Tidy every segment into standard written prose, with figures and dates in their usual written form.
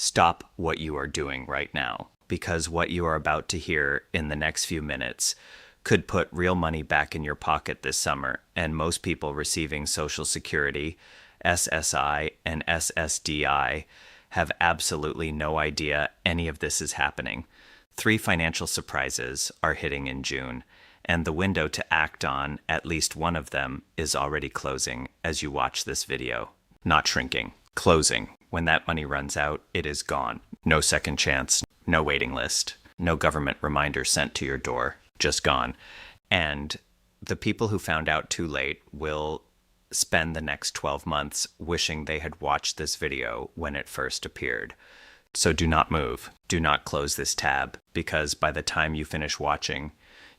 stop what you are doing right now, because what you are about to hear in the next few minutes could put real money back in your pocket this summer, and most people receiving Social Security, SSI, and SSDI have absolutely no idea any of this is happening. 3 financial surprises are hitting in June, and the window to act on at least one of them is already closing as you watch this video. Not shrinking, closing. When that money runs out, it is gone. No second chance, no waiting list, no government reminder sent to your door, just gone. And the people who found out too late will spend the next 12 months wishing they had watched this video when it first appeared. So do not move. Do not close this tab, because by the time you finish watching,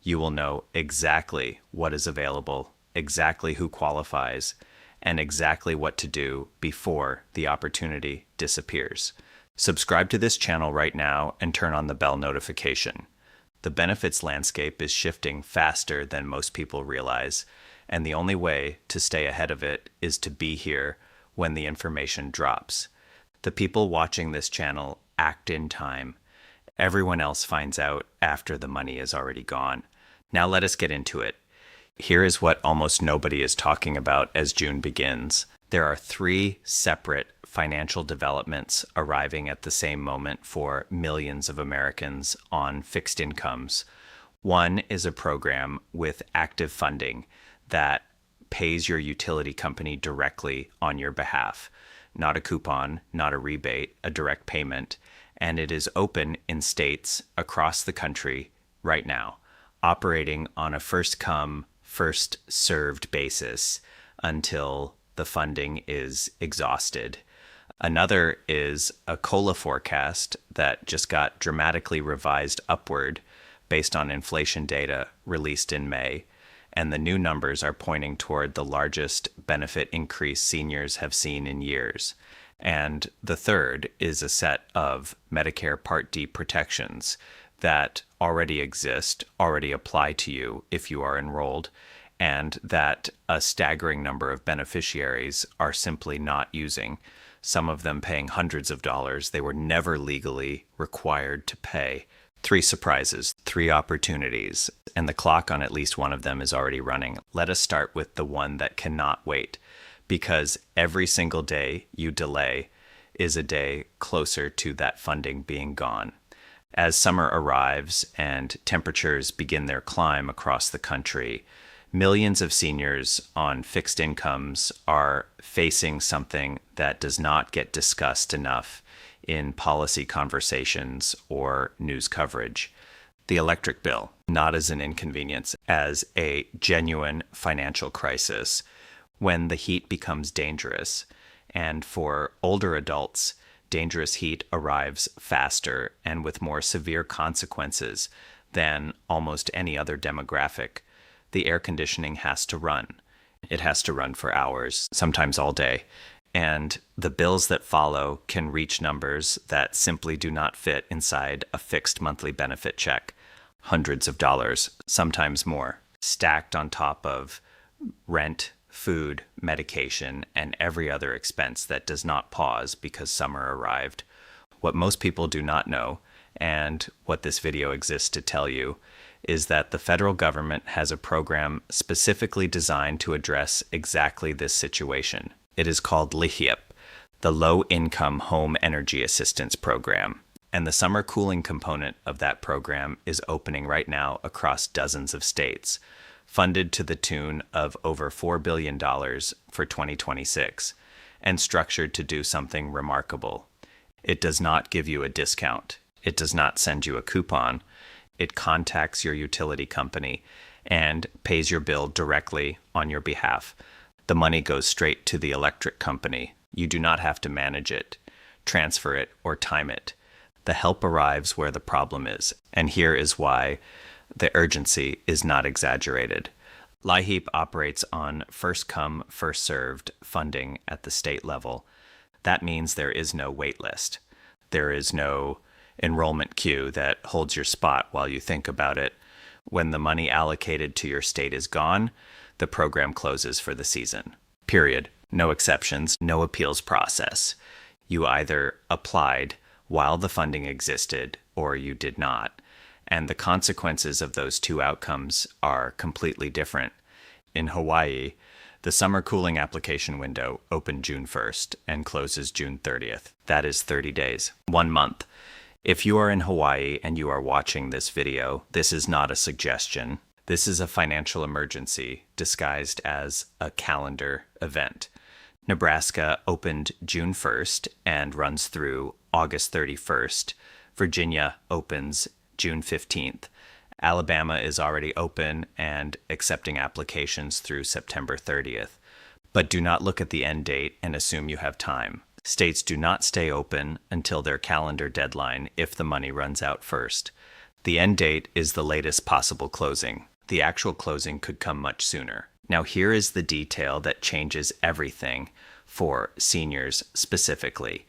you will know exactly what is available, exactly who qualifies, and exactly what to do before the opportunity disappears. Subscribe to this channel right now and turn on the bell notification. The benefits landscape is shifting faster than most people realize, and the only way to stay ahead of it is to be here when the information drops. The people watching this channel act in time. Everyone else finds out after the money is already gone. Now let us get into it. Here is what almost nobody is talking about as June begins. There are 3 separate financial developments arriving at the same moment for millions of Americans on fixed incomes. One is a program with active funding that pays your utility company directly on your behalf. Not a coupon, not a rebate, a direct payment. And it is open in states across the country right now, operating on a first-come, first-served basis until the funding is exhausted. Another is a COLA forecast that just got dramatically revised upward based on inflation data released in May, and the new numbers are pointing toward the largest benefit increase seniors have seen in years. And the third is a set of Medicare Part D protections that already exist, already apply to you if you are enrolled, and that a staggering number of beneficiaries are simply not using, some of them paying hundreds of dollars they were never legally required to pay. 3 surprises, 3 opportunities, and the clock on at least one of them is already running. Let us start with the one that cannot wait, because every single day you delay is a day closer to that funding being gone. As summer arrives and temperatures begin their climb across the country, millions of seniors on fixed incomes are facing something that does not get discussed enough in policy conversations or news coverage. The electric bill, not as an inconvenience, as a genuine financial crisis when the heat becomes dangerous. And for older adults, dangerous heat arrives faster and with more severe consequences than almost any other demographic. The air conditioning has to run. It has to run for hours, sometimes all day. And the bills that follow can reach numbers that simply do not fit inside a fixed monthly benefit check. Hundreds of dollars, sometimes more, stacked on top of rent, food, medication, and every other expense that does not pause because summer arrived. What most people do not know, and what this video exists to tell you, is that the federal government has a program specifically designed to address exactly this situation. It is called LIHIAP, the Low Income Home Energy Assistance Program. And the summer cooling component of that program is opening right now across dozens of states, funded to the tune of over $4 billion for 2026, and structured to do something remarkable. It does not give you a discount. It does not send you a coupon. It contacts your utility company and pays your bill directly on your behalf. The money goes straight to the electric company. You do not have to manage it, transfer it, or time it. The help arrives where the problem is, and here is why the urgency is not exaggerated. LIHEAP operates on first-come, first-served funding at the state level. That means there is no wait list. There is no enrollment queue that holds your spot while you think about it. When the money allocated to your state is gone, the program closes for the season. Period. No exceptions, no appeals process. You either applied while the funding existed or you did not. And the consequences of those two outcomes are completely different. In Hawaii, the summer cooling application window opened June 1st and closes June 30th. That is 30 days, 1 month. If you are in Hawaii and you are watching this video, this is not a suggestion. This is a financial emergency disguised as a calendar event. Nebraska opened June 1st and runs through August 31st. Virginia opens June 15th. Alabama is already open and accepting applications through September 30th. But do not look at the end date and assume you have time. States do not stay open until their calendar deadline if the money runs out first. The end date is the latest possible closing. The actual closing could come much sooner. Now here is the detail that changes everything for seniors specifically.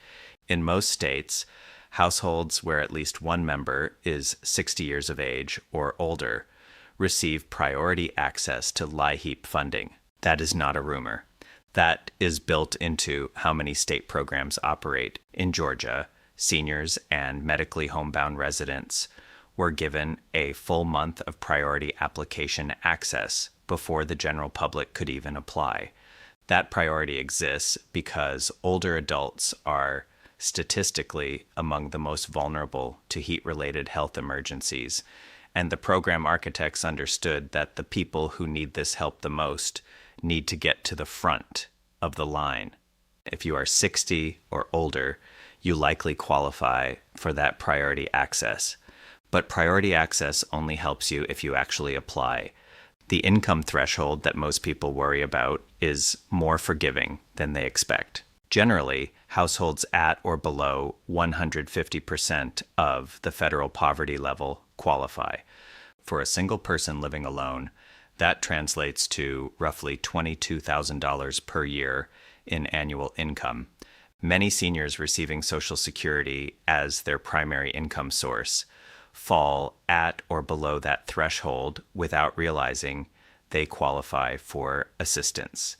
In most states, households where at least one member is 60 years of age or older receive priority access to LIHEAP funding. That is not a rumor. That is built into how many state programs operate. In Georgia, seniors and medically homebound residents were given a full month of priority application access before the general public could even apply. That priority exists because older adults are statistically among the most vulnerable to heat-related health emergencies, and the program architects understood that the people who need this help the most need to get to the front of the line. If you are 60 or older, you likely qualify for that priority access. But priority access only helps you if you actually apply. The income threshold that most people worry about is more forgiving than they expect. Generally, households at or below 150% of the federal poverty level qualify. For a single person living alone, that translates to roughly $22,000 per year in annual income. Many seniors receiving Social Security as their primary income source fall at or below that threshold without realizing they qualify for assistance.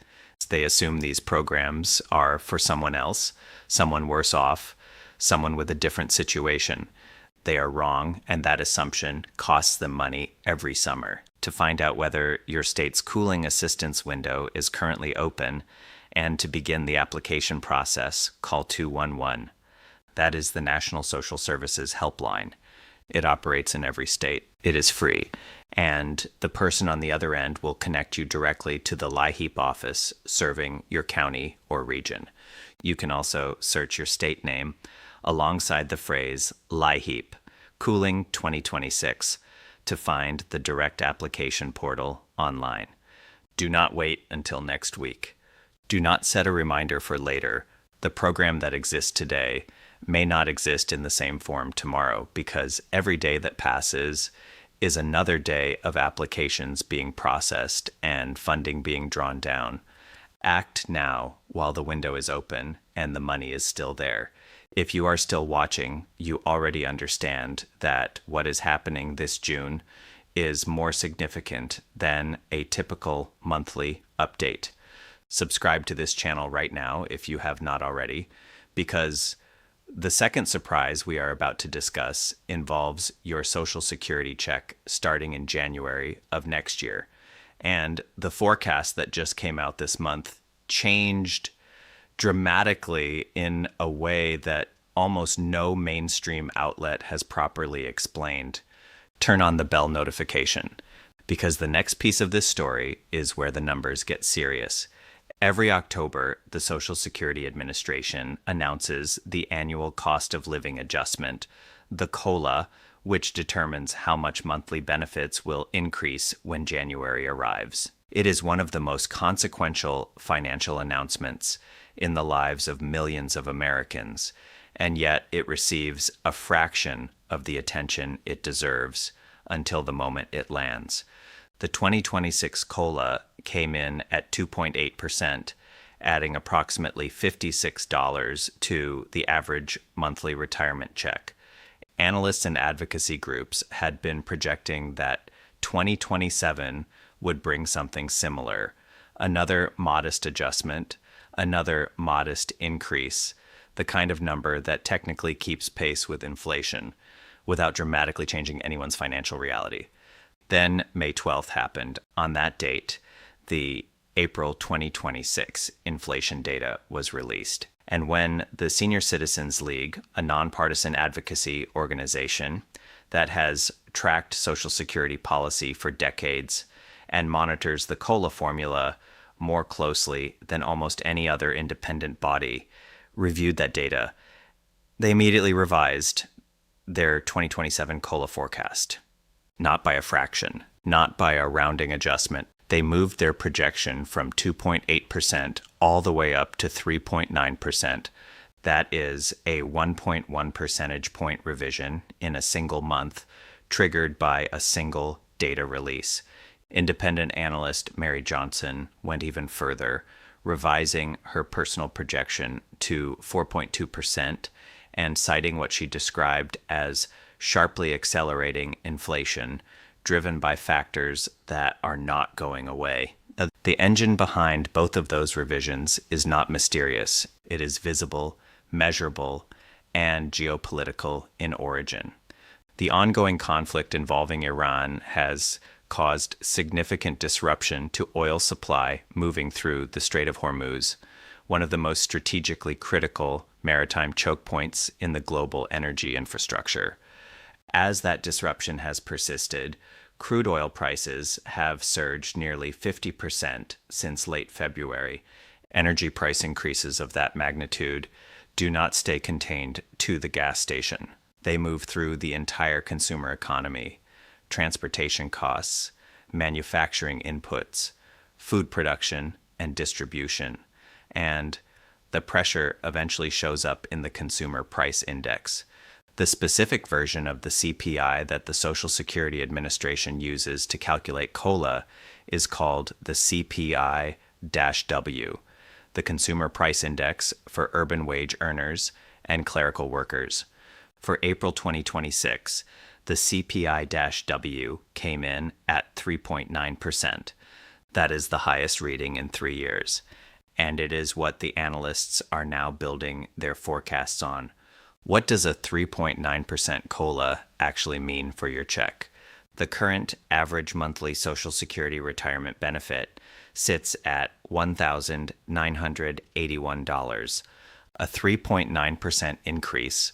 They assume these programs are for someone else, someone worse off, someone with a different situation. They are wrong, and that assumption costs them money every summer. To find out whether your state's cooling assistance window is currently open and to begin the application process, call 211. That is the National Social Services helpline. It operates in every state. It is free. And the person on the other end will connect you directly to the LIHEAP office serving your county or region. You can also search your state name alongside the phrase LIHEAP, Cooling 2026, to find the direct application portal online. Do not wait until next week. Do not set a reminder for later. The program that exists today may not exist in the same form tomorrow, because every day that passes is another day of applications being processed and funding being drawn down. Act now while the window is open and the money is still there. If you are still watching, you already understand that what is happening this June is more significant than a typical monthly update. Subscribe to this channel right now if you have not already, because the second surprise we are about to discuss involves your Social Security check starting in January of next year. And the forecast that just came out this month changed dramatically in a way that almost no mainstream outlet has properly explained. Turn on the bell notification, because the next piece of this story is where the numbers get serious. Every October, the Social Security Administration announces the annual cost of living adjustment, the COLA, which determines how much monthly benefits will increase when January arrives. It is one of the most consequential financial announcements in the lives of millions of Americans, and yet it receives a fraction of the attention it deserves until the moment it lands. The 2026 COLA came in at 2.8%, adding approximately $56 to the average monthly retirement check. Analysts and advocacy groups had been projecting that 2027 would bring something similar, another modest adjustment, another modest increase. the kind of number that technically keeps pace with inflation without dramatically changing anyone's financial reality. Then May 12th happened. On that date, the April 2026 inflation data was released. And when the Senior Citizens League, a nonpartisan advocacy organization that has tracked Social Security policy for decades and monitors the COLA formula more closely than almost any other independent body, reviewed that data, they immediately revised their 2027 COLA forecast. Not by a fraction, not by a rounding adjustment. They moved their projection from 2.8% all the way up to 3.9%. That is a 1.1 percentage point revision in a single month, triggered by a single data release. Independent analyst Mary Johnson went even further, revising her personal projection to 4.2% and citing what she described as sharply accelerating inflation driven by factors that are not going away. The engine behind both of those revisions is not mysterious. It is visible, measurable, and geopolitical in origin. The ongoing conflict involving Iran has caused significant disruption to oil supply moving through the Strait of Hormuz, one of the most strategically critical maritime choke points in the global energy infrastructure. As that disruption has persisted, crude oil prices have surged nearly 50% since late February. Energy price increases of that magnitude do not stay contained to the gas station. They move through the entire consumer economy, transportation costs, manufacturing inputs, food production and distribution, and the pressure eventually shows up in the consumer price index. The specific version of the CPI that the Social Security Administration uses to calculate COLA is called the CPI-W, the Consumer Price Index for urban wage earners and clerical workers. For April 2026, the CPI-W came in at 3.9%. That is the highest reading in 3 years, and it is what the analysts are now building their forecasts on. What does a 3.9% COLA actually mean for your check? The current average monthly Social Security retirement benefit sits at $1,981. A 3.9% increase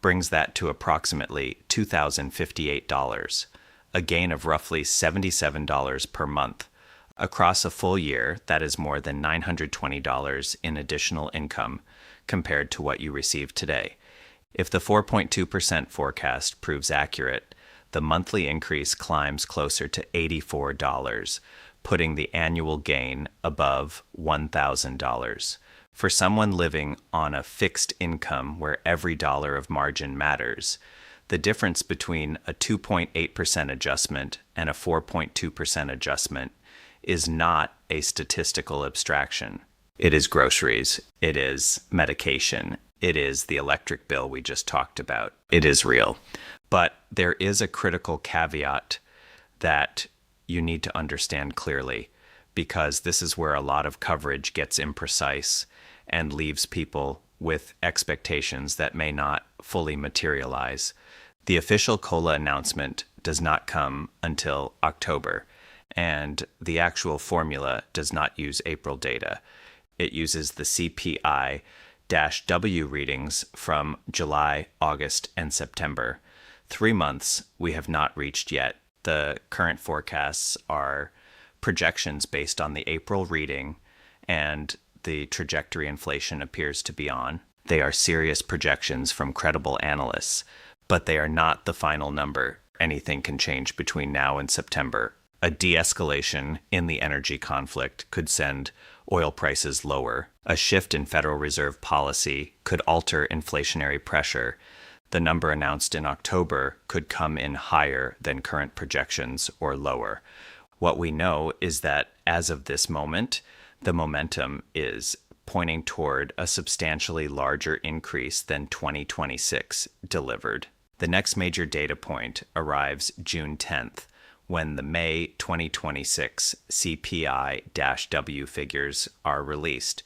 brings that to approximately $2,058, a gain of roughly $77 per month. Across a full year, that is more than $920 in additional income compared to what you receive today. If the 4.2% forecast proves accurate, the monthly increase climbs closer to $84, putting the annual gain above $1,000. For someone living on a fixed income where every dollar of margin matters, the difference between a 2.8% adjustment and a 4.2% adjustment is not a statistical abstraction. It is groceries. It is medication. It is the electric bill we just talked about. It is real. But there is a critical caveat that you need to understand clearly, because this is where a lot of coverage gets imprecise and leaves people with expectations that may not fully materialize. The official COLA announcement does not come until October, and the actual formula does not use April data. It uses the CPI-W readings from July, August, and September. 3 months we have not reached yet. The current forecasts are projections based on the April reading and the trajectory inflation appears to be on. They are serious projections from credible analysts, but they are not the final number. Anything can change between now and September. A de-escalation in the energy conflict could send oil prices lower. A shift in Federal Reserve policy could alter inflationary pressure. The number announced in October could come in higher than current projections or lower. What we know is that as of this moment, the momentum is pointing toward a substantially larger increase than 2026 delivered. The next major data point arrives June 10th, when the May 2026 CPI-W figures are released.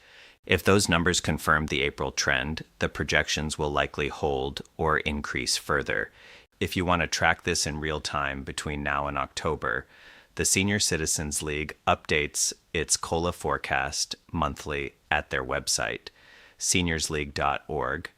If those numbers confirm the April trend, the projections will likely hold or increase further. If you want to track this in real time between now and October, the Senior Citizens League updates its COLA forecast monthly at their website, seniorsleague.org,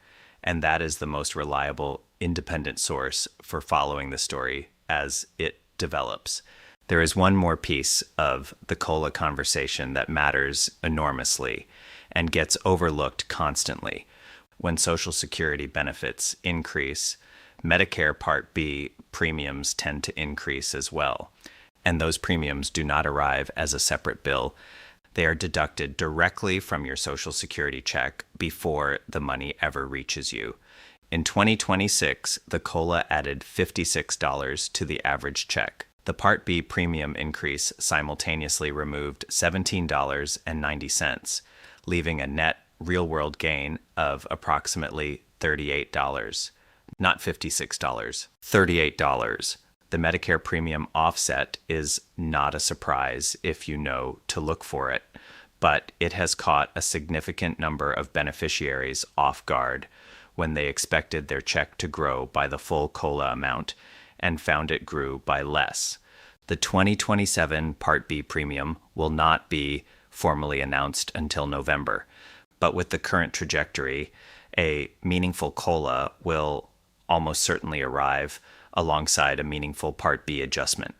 and that is the most reliable independent source for following the story as it develops. There is one more piece of the COLA conversation that matters enormously and gets overlooked constantly. When Social Security benefits increase, Medicare Part B premiums tend to increase as well. And those premiums do not arrive as a separate bill. They are deducted directly from your Social Security check before the money ever reaches you. In 2026, the COLA added $56 to the average check. The Part B premium increase simultaneously removed $17.90, leaving a net real-world gain of approximately $38. Not $56, $38. The Medicare premium offset is not a surprise if you know to look for it, but it has caught a significant number of beneficiaries off guard when they expected their check to grow by the full COLA amount and found it grew by less. The 2027 Part B premium will not be formally announced until November, but with the current trajectory, a meaningful COLA will almost certainly arrive alongside a meaningful Part B adjustment.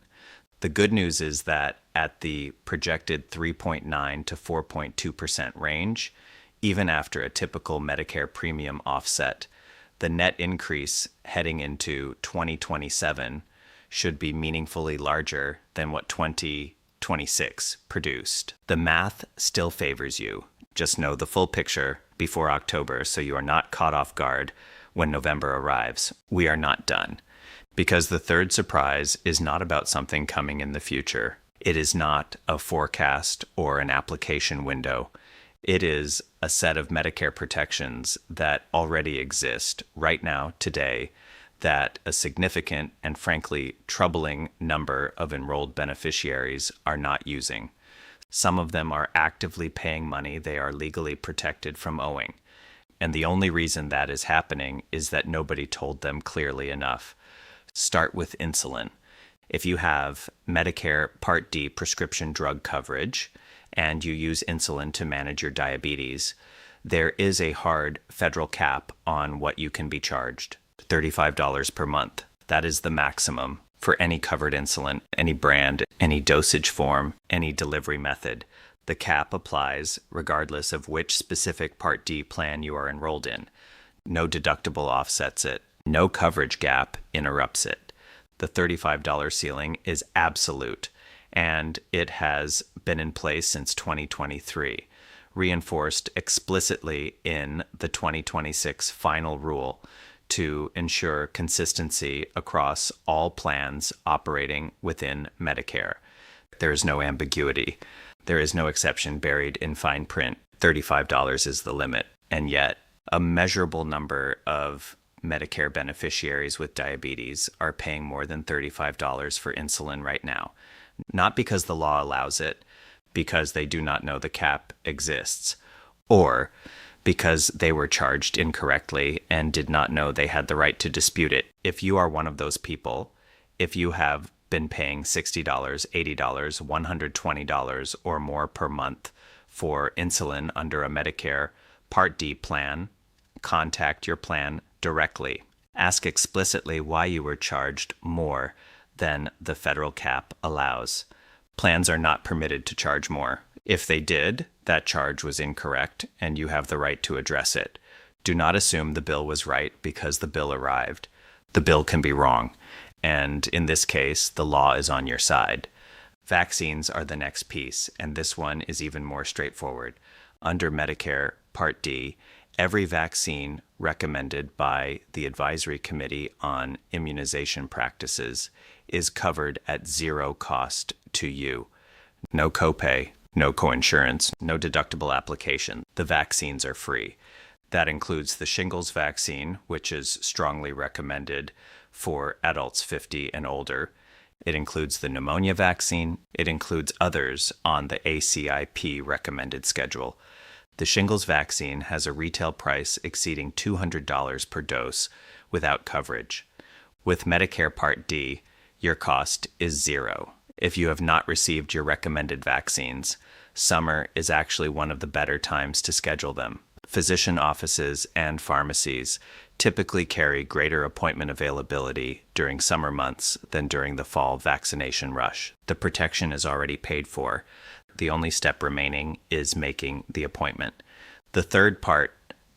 The good news is that at the projected 3.9 to 4.2% range, even after a typical Medicare premium offset, the net increase heading into 2027 should be meaningfully larger than what 2026 produced. The math still favors you. Just know the full picture before October so you are not caught off guard when November arrives. We are not done. Because the third surprise is not about something coming in the future. It is not a forecast or an application window. It is a set of Medicare protections that already exist right now, today, that a significant and frankly troubling number of enrolled beneficiaries are not using. Some of them are actively paying money they are legally protected from owing. And the only reason that is happening is that nobody told them clearly enough. Start with insulin. If you have Medicare Part D prescription drug coverage and you use insulin to manage your diabetes, there is a hard federal cap on what you can be charged, $35 per month. That is the maximum for any covered insulin, any brand, any dosage form, any delivery method. The cap applies regardless of which specific Part D plan you are enrolled in. No deductible offsets it. No coverage gap interrupts it. The $35 ceiling is absolute, and it has been in place since 2023, reinforced explicitly in the 2026 final rule to ensure consistency across all plans operating within Medicare. There is no ambiguity. There is no exception buried in fine print. $35 is the limit, and yet a measurable number of Medicare beneficiaries with diabetes are paying more than $35 for insulin right now. Not because the law allows it, because they do not know the cap exists, or because they were charged incorrectly and did not know they had the right to dispute it. If you are one of those people, if you have been paying $60, $80, $120 or more per month for insulin under a Medicare Part D plan, contact your plan directly. Ask explicitly why you were charged more than the federal cap allows. Plans are not permitted to charge more. If they did, that charge was incorrect, and you have the right to address it. Do not assume the bill was right because the bill arrived. The bill can be wrong, and in this case, the law is on your side. Vaccines are the next piece, and this one is even more straightforward. Under Medicare Part D, every vaccine recommended by the Advisory Committee on Immunization Practices is covered at zero cost to you. No copay, no coinsurance, no deductible application. The vaccines are free. That includes the shingles vaccine, which is strongly recommended for adults 50 and older. It includes the pneumonia vaccine. It includes others on the ACIP recommended schedule. The shingles vaccine has a retail price exceeding $200 per dose without coverage. With Medicare Part D, your cost is zero. If you have not received your recommended vaccines, summer is actually one of the better times to schedule them. Physician offices and pharmacies typically carry greater appointment availability during summer months than during the fall vaccination rush. The protection is already paid for. The only step remaining is making the appointment. The third part,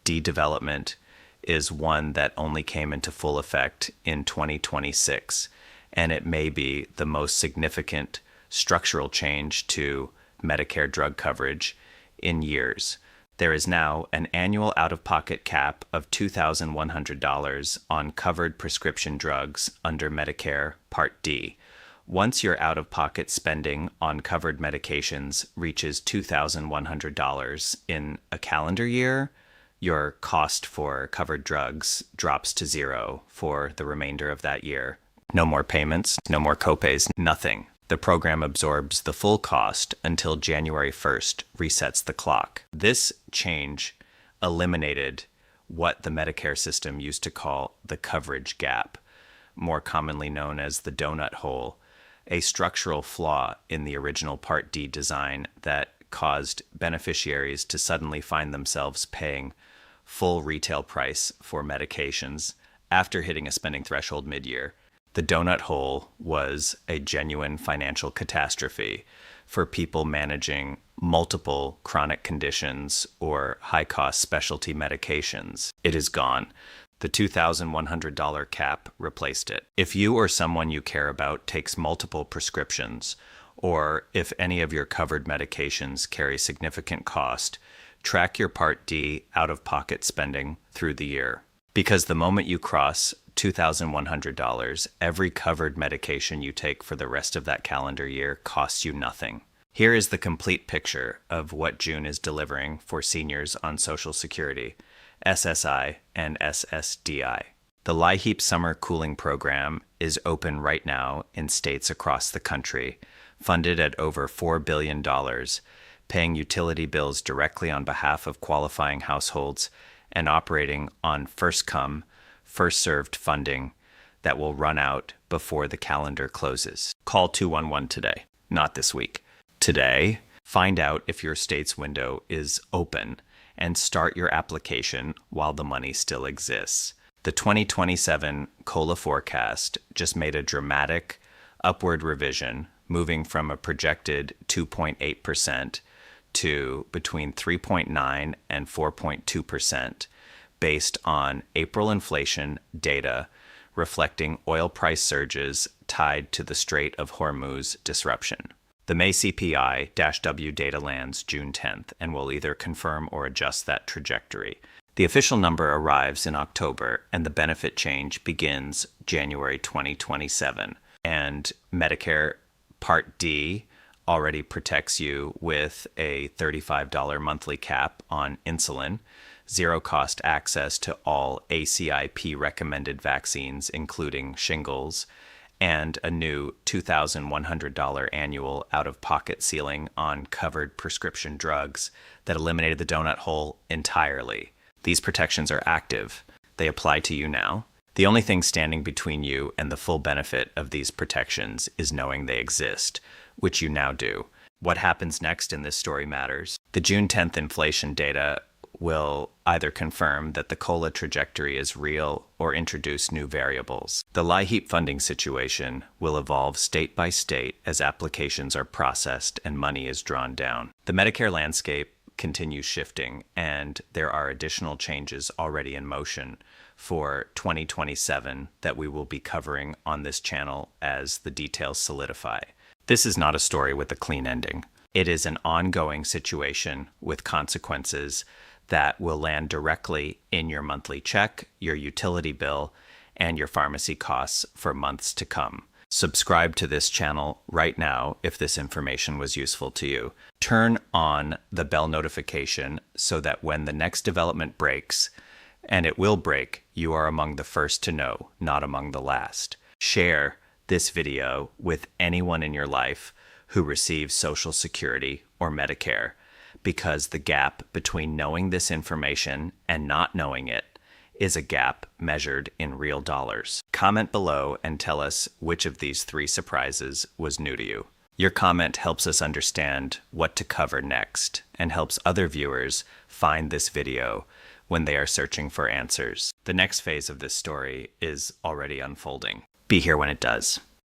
D-development, is one that only came into full effect in 2026, and it may be the most significant structural change to Medicare drug coverage in years. There is now an annual out-of-pocket cap of $2,100 on covered prescription drugs under Medicare Part D. Once your out-of-pocket spending on covered medications reaches $2,100 in a calendar year, your cost for covered drugs drops to zero for the remainder of that year. No more payments, no more copays, nothing. The program absorbs the full cost until January 1st resets the clock. This change eliminated what the Medicare system used to call the coverage gap, more commonly known as the donut hole, a structural flaw in the original Part D design that caused beneficiaries to suddenly find themselves paying full retail price for medications after hitting a spending threshold mid-year. The donut hole was a genuine financial catastrophe for people managing multiple chronic conditions or high-cost specialty medications. It is gone. The $2,100 cap replaced it. If you or someone you care about takes multiple prescriptions, or if any of your covered medications carry significant cost, track your Part D out-of-pocket spending through the year. Because the moment you cross $2,100, every covered medication you take for the rest of that calendar year costs you nothing. Here is the complete picture of what June is delivering for seniors on Social Security, SSI, and SSDI. The LIHEAP Summer Cooling Program is open right now in states across the country, funded at over $4 billion, paying utility bills directly on behalf of qualifying households and operating on first-come, first-served funding that will run out before the calendar closes. Call 211 today, not this week. Today, find out if your state's window is open and start your application while the money still exists. The 2027 COLA forecast just made a dramatic upward revision, moving from a projected 2.8% to between 3.9 and 4.2%, based on April inflation data reflecting oil price surges tied to the Strait of Hormuz disruption. The May CPI-W data lands June 10th and will either confirm or adjust that trajectory. The official number arrives in October, and the benefit change begins January 2027. And Medicare Part D already protects you with a $35 monthly cap on insulin, zero-cost access to all ACIP recommended vaccines, including shingles, and a new $2,100 annual out-of-pocket ceiling on covered prescription drugs that eliminated the donut hole entirely. These protections are active. They apply to you now. The only thing standing between you and the full benefit of these protections is knowing they exist, which you now do. What happens next in this story matters. The June 10th inflation data will either confirm that the COLA trajectory is real or introduce new variables. The LIHEAP funding situation will evolve state by state as applications are processed and money is drawn down. The Medicare landscape continues shifting, and there are additional changes already in motion for 2027 that we will be covering on this channel as the details solidify. This is not a story with a clean ending. It is an ongoing situation with consequences that will land directly in your monthly check, your utility bill, and your pharmacy costs for months to come. Subscribe to this channel right now if this information was useful to you. Turn on the bell notification so that when the next development breaks, and it will break, you are among the first to know, not among the last. Share this video with anyone in your life who receives Social Security or Medicare. because the gap between knowing this information and not knowing it is a gap measured in real dollars. Comment below and tell us which of these 3 surprises was new to you. Your comment helps us understand what to cover next and helps other viewers find this video when they are searching for answers. The next phase of this story is already unfolding. Be here when it does.